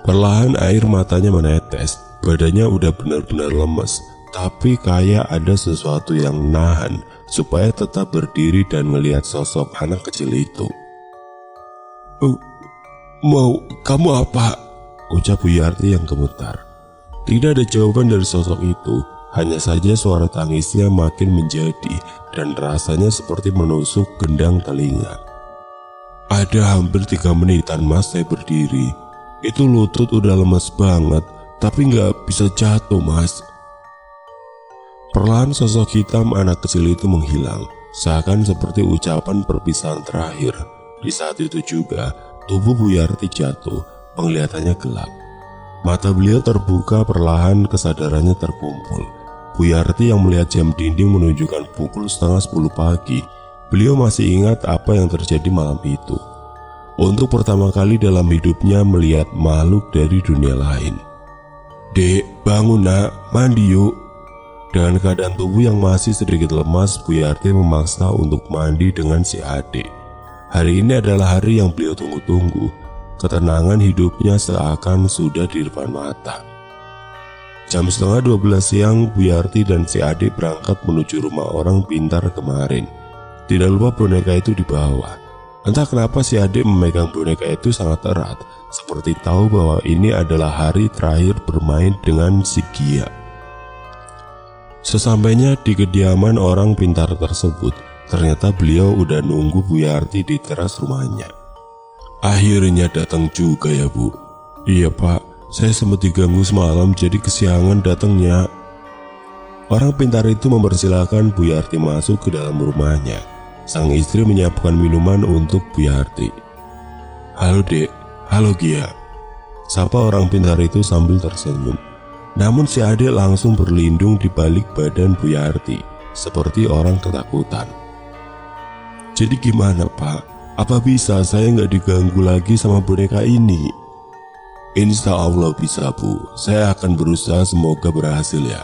Perlahan air matanya menetes, badannya udah benar-benar lemes, tapi kayak ada sesuatu yang nahan supaya tetap berdiri dan melihat sosok anak kecil itu. Mau kamu apa? Ucap Buyarti yang gemetar. Tidak ada jawaban dari sosok itu, hanya saja suara tangisnya makin menjadi dan rasanya seperti menusuk gendang telinga. Ada hampir 3 menitan mas saya berdiri. Itu lutut udah lemas banget, tapi nggak bisa jatuh mas. Perlahan sosok hitam anak kecil itu menghilang, seakan seperti ucapan perpisahan terakhir. Di saat itu juga, tubuh Buyarti jatuh, penglihatannya gelap. Mata beliau terbuka perlahan, kesadarannya terkumpul. Buyarti yang melihat jam dinding menunjukkan pukul 9:30 pagi. Beliau masih ingat apa yang terjadi malam itu. Untuk pertama kali dalam hidupnya melihat makhluk dari dunia lain. Dek, bangun nak, mandi yuk. Dengan keadaan tubuh yang masih sedikit lemas, Buyarti memaksa untuk mandi dengan si adik. Hari ini adalah hari yang beliau tunggu-tunggu. Ketenangan hidupnya seakan sudah di depan mata. Jam 11:30 siang, Buyarti dan si adik berangkat menuju rumah orang pintar kemarin. Tidak lupa boneka itu dibawa. Entah kenapa si adik memegang boneka itu sangat erat, seperti tahu bahwa ini adalah hari terakhir bermain dengan si Gia. Sesampainya di kediaman orang pintar tersebut, ternyata beliau udah nunggu Buyarti di teras rumahnya. Akhirnya datang juga ya bu. Iya pak, saya sempat diganggu semalam jadi kesiangan datangnya. Orang pintar itu mempersilahkan Buyarti masuk ke dalam rumahnya. Sang istri menyiapkan minuman untuk Buyarti. Halo dek, halo Gia, sapa orang pintar itu sambil tersenyum. Namun si adik langsung berlindung di balik badan Buyarti, seperti orang ketakutan. Jadi gimana pak? Apa bisa saya nggak diganggu lagi sama boneka ini? Insya Allah bisa bu, saya akan berusaha, semoga berhasil ya.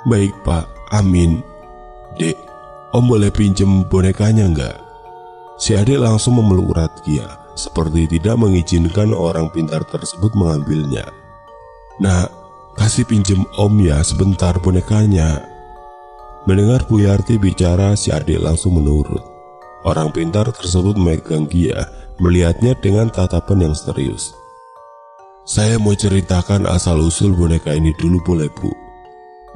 Baik pak, amin. Dek, om boleh pinjem bonekanya nggak? Si adik langsung memeluk erat Gia, seperti tidak mengizinkan orang pintar tersebut mengambilnya. Nah, kasih pinjem om ya sebentar bonekanya. Mendengar Buyarti bicara, si adik langsung menurut. Orang pintar tersebut memegang Gia, melihatnya dengan tatapan yang serius. Saya mau ceritakan asal-usul boneka ini dulu boleh bu?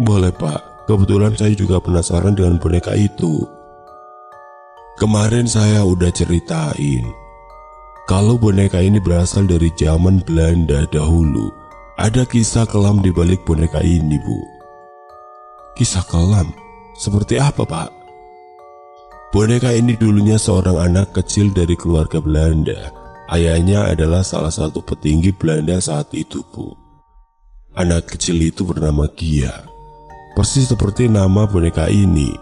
Boleh pak, kebetulan saya juga penasaran dengan boneka itu. Kemarin saya udah ceritain kalau boneka ini berasal dari zaman Belanda dahulu. Ada kisah kelam di balik boneka ini bu. Kisah kelam? Seperti apa pak? Boneka ini dulunya seorang anak kecil dari keluarga Belanda. Ayahnya adalah salah satu petinggi Belanda saat itu bu. Anak kecil itu bernama Gia, persis seperti nama boneka ini.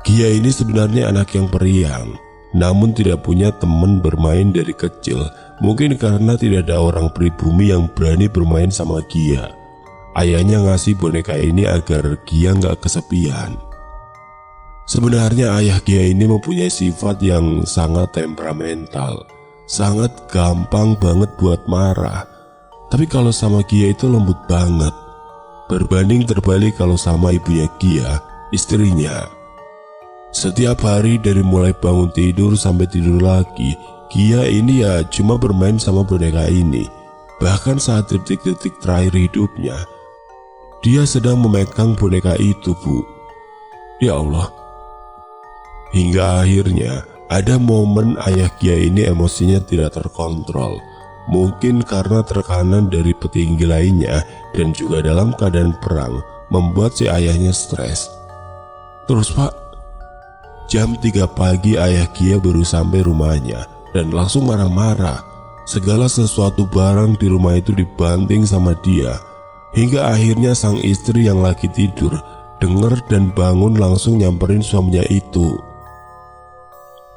Gia ini sebenarnya anak yang periang, namun tidak punya teman bermain dari kecil. Mungkin karena tidak ada orang pribumi yang berani bermain sama Gia. Ayahnya ngasih boneka ini agar Gia nggak kesepian. Sebenarnya ayah Gia ini mempunyai sifat yang sangat temperamental, sangat gampang banget buat marah. Tapi kalau sama Gia itu lembut banget. Berbanding terbalik kalau sama ibunya Gia, istrinya. Setiap hari dari mulai bangun tidur sampai tidur lagi, Gia ini ya cuma bermain sama boneka ini. Bahkan saat detik-detik terakhir hidupnya, dia sedang memegang boneka itu bu. Ya Allah. Hingga akhirnya ada momen ayah Gia ini emosinya tidak terkontrol. Mungkin karena tekanan dari petinggi lainnya dan juga dalam keadaan perang membuat si ayahnya stres. Terus pak, jam 3 pagi ayah Gia baru sampai rumahnya dan langsung marah-marah. Segala sesuatu barang di rumah itu dibanting sama dia. Hingga akhirnya sang istri yang lagi tidur dengar dan bangun langsung nyamperin suaminya itu.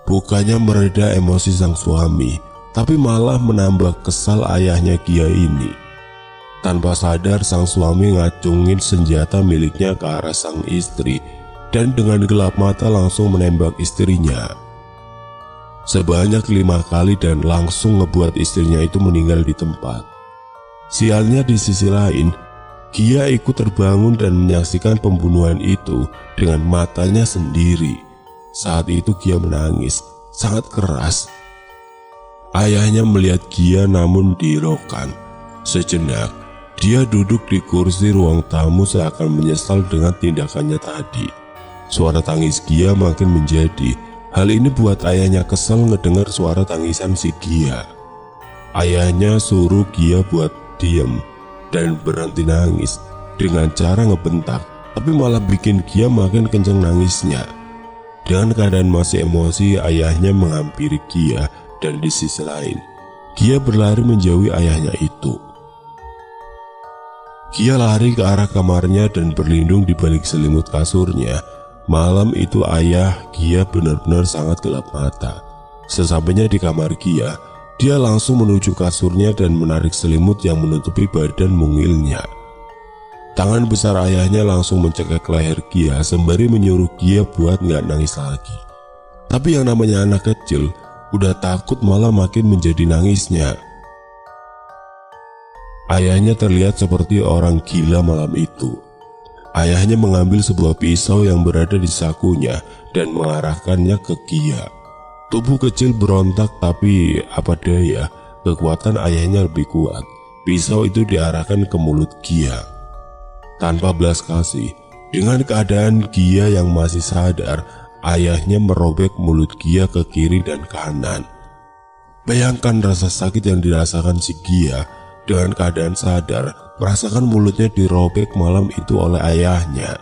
Bukannya mereda emosi sang suami, tapi malah menambah kesal ayahnya Gia ini. Tanpa sadar sang suami ngacungin senjata miliknya ke arah sang istri dan dengan gelap mata langsung menembak istrinya. sebanyak 5 kali dan langsung ngebuat istrinya itu meninggal di tempat. Sialnya di sisi lain, Gia ikut terbangun dan menyaksikan pembunuhan itu dengan matanya sendiri. Saat itu Gia menangis sangat keras. Ayahnya melihat Gia namun dihiraukan. Sejenak, dia duduk di kursi ruang tamu seakan menyesal dengan tindakannya tadi. Suara tangis Gia makin menjadi. Hal ini buat ayahnya kesal ngedengar suara tangisan si Gia. Ayahnya suruh Gia buat diam dan berhenti nangis dengan cara ngebentak, tapi malah bikin Gia makin kenceng nangisnya. Dengan keadaan masih emosi, ayahnya menghampiri Gia dan di sisi lain, Gia berlari menjauhi ayahnya itu. Gia lari ke arah kamarnya dan berlindung di balik selimut kasurnya. Malam itu ayah Gia benar-benar sangat gelap mata. Sesampainya di kamar Gia, dia langsung menuju kasurnya dan menarik selimut yang menutupi badan mungilnya. Tangan besar ayahnya langsung mencekik leher Gia sembari menyuruh Gia buat nggak nangis lagi. Tapi yang namanya anak kecil, udah takut malah makin menjadi nangisnya. Ayahnya terlihat seperti orang gila malam itu. Ayahnya mengambil sebuah pisau yang berada di sakunya dan mengarahkannya ke Gia. Tubuh kecil berontak, tapi apa daya, kekuatan ayahnya lebih kuat. Pisau itu diarahkan ke mulut Gia. Tanpa belas kasih, dengan keadaan Gia yang masih sadar, ayahnya merobek mulut Gia ke kiri dan kanan. Bayangkan rasa sakit yang dirasakan si Gia dengan keadaan sadar, merasakan mulutnya dirobek malam itu oleh ayahnya.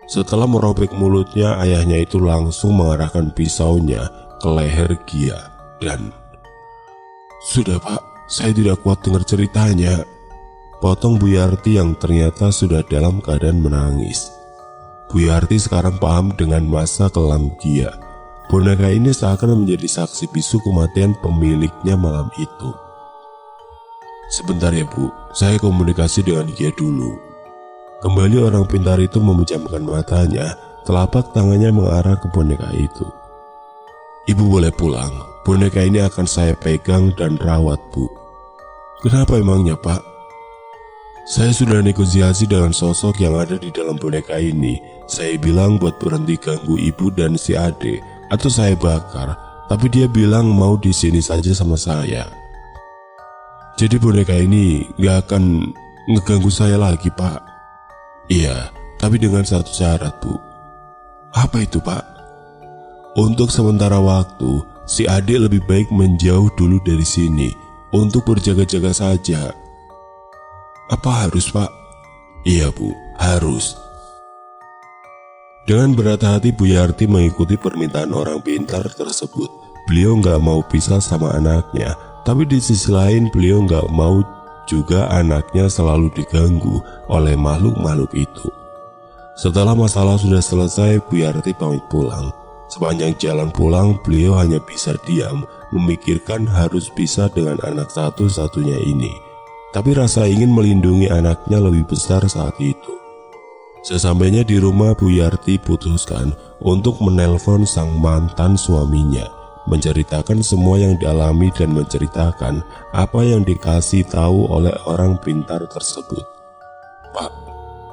Setelah merobek mulutnya, ayahnya itu langsung mengarahkan pisaunya ke leher Gia dan, "Sudah Pak, saya tidak kuat dengar ceritanya," potong Bu Yarti yang ternyata sudah dalam keadaan menangis. Bu Yarti sekarang paham dengan masa kelam Gia. Boneka ini seakan menjadi saksi bisu kematian pemiliknya malam itu. "Sebentar ya Bu, saya komunikasi dengan Gia dulu." Kembali orang pintar itu memejamkan matanya, telapak tangannya mengarah ke boneka itu. "Ibu boleh pulang, boneka ini akan saya pegang dan rawat Bu." "Kenapa emangnya Pak?" "Saya sudah negosiasi dengan sosok yang ada di dalam boneka ini. Saya bilang buat berhenti ganggu ibu dan si Ade, atau saya bakar, tapi dia bilang mau di sini saja sama saya. Jadi boneka ini gak akan ngeganggu saya lagi Pak." "Iya, tapi dengan satu syarat Bu." "Apa itu Pak?" "Untuk sementara waktu, si Ade lebih baik menjauh dulu dari sini untuk berjaga-jaga saja." "Apa harus Pak?" "Iya Bu, harus." Dengan berat hati Bu Yarti mengikuti permintaan orang pintar tersebut. Beliau gak mau pisah sama anaknya, tapi di sisi lain beliau gak mau juga anaknya selalu diganggu oleh makhluk-makhluk itu. Setelah masalah sudah selesai, Bu Yarti pamit pulang. Sepanjang jalan pulang, beliau hanya bisa diam, memikirkan harus pisah dengan anak satu-satunya ini. Tapi rasa ingin melindungi anaknya lebih besar saat itu. Sesampainya di rumah, Bu Yarti putuskan untuk menelpon sang mantan suaminya, menceritakan semua yang dialami dan menceritakan apa yang dikasih tahu oleh orang pintar tersebut. "Pak,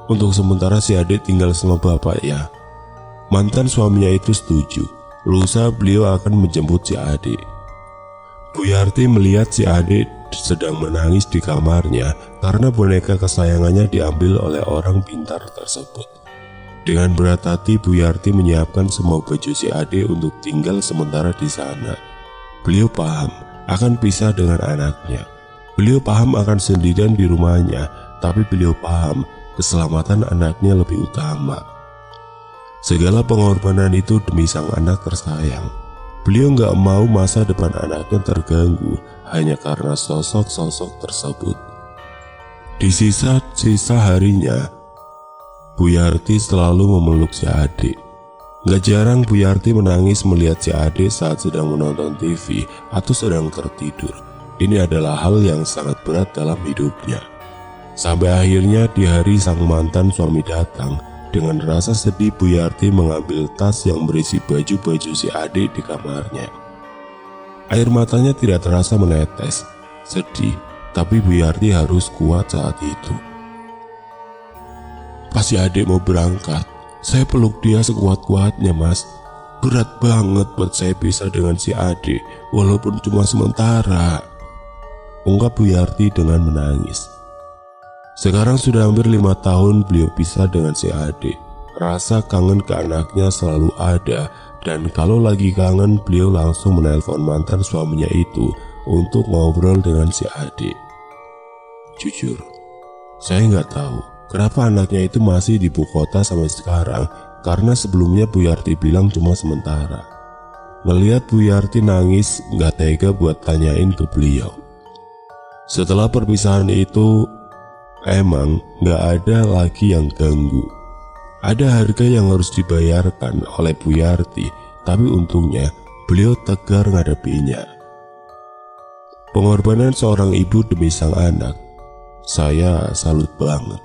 untuk sementara si adik tinggal sama bapak ya." Mantan suaminya itu setuju. Lusa beliau akan menjemput si adik. Bu Yarti melihat si adik sedang menangis di kamarnya karena boneka kesayangannya diambil oleh orang pintar tersebut. Dengan berat hati, Bu Yarti menyiapkan semua baju si adik untuk tinggal sementara di sana. Beliau paham akan pisah dengan anaknya. Beliau paham akan sendirian di rumahnya, tapi beliau paham keselamatan anaknya lebih utama. Segala pengorbanan itu demi sang anak tersayang. Beliau gak mau masa depan anaknya terganggu hanya karena sosok-sosok tersebut. Di sisa-sisa harinya, Bu Yarti selalu memeluk si adik. Gak jarang Bu Yarti menangis melihat si adik saat sedang menonton TV atau sedang tertidur. Ini adalah hal yang sangat berat dalam hidupnya. Sampai akhirnya di hari sang mantan suami datang, dengan rasa sedih Bu Yarti mengambil tas yang berisi baju-baju si adik di kamarnya. Air matanya tidak terasa menetes. Sedih, tapi Bu Yarti harus kuat saat itu. Pas si adik mau berangkat, saya peluk dia sekuat-kuatnya, Mas. Berat banget buat saya pisah dengan si adik, walaupun cuma sementara, ungkap Bu Yarti dengan menangis. Sekarang sudah hampir 5 tahun beliau pisah dengan si adik. Rasa kangen ke anaknya selalu ada, dan kalau lagi kangen beliau langsung menelpon mantan suaminya itu untuk ngobrol dengan si adik. Jujur, saya nggak tahu kenapa anaknya itu masih di ibu kota sampai sekarang, karena sebelumnya Bu Yarti bilang cuma sementara. Ngelihat Bu Yarti nangis, nggak tega buat tanyain ke beliau. Setelah perpisahan itu, emang nggak ada lagi yang ganggu. Ada harga yang harus dibayarkan oleh Bu Yarti, tapi untungnya beliau tegar ngadepinnya. Pengorbanan seorang ibu demi sang anak, saya salut banget.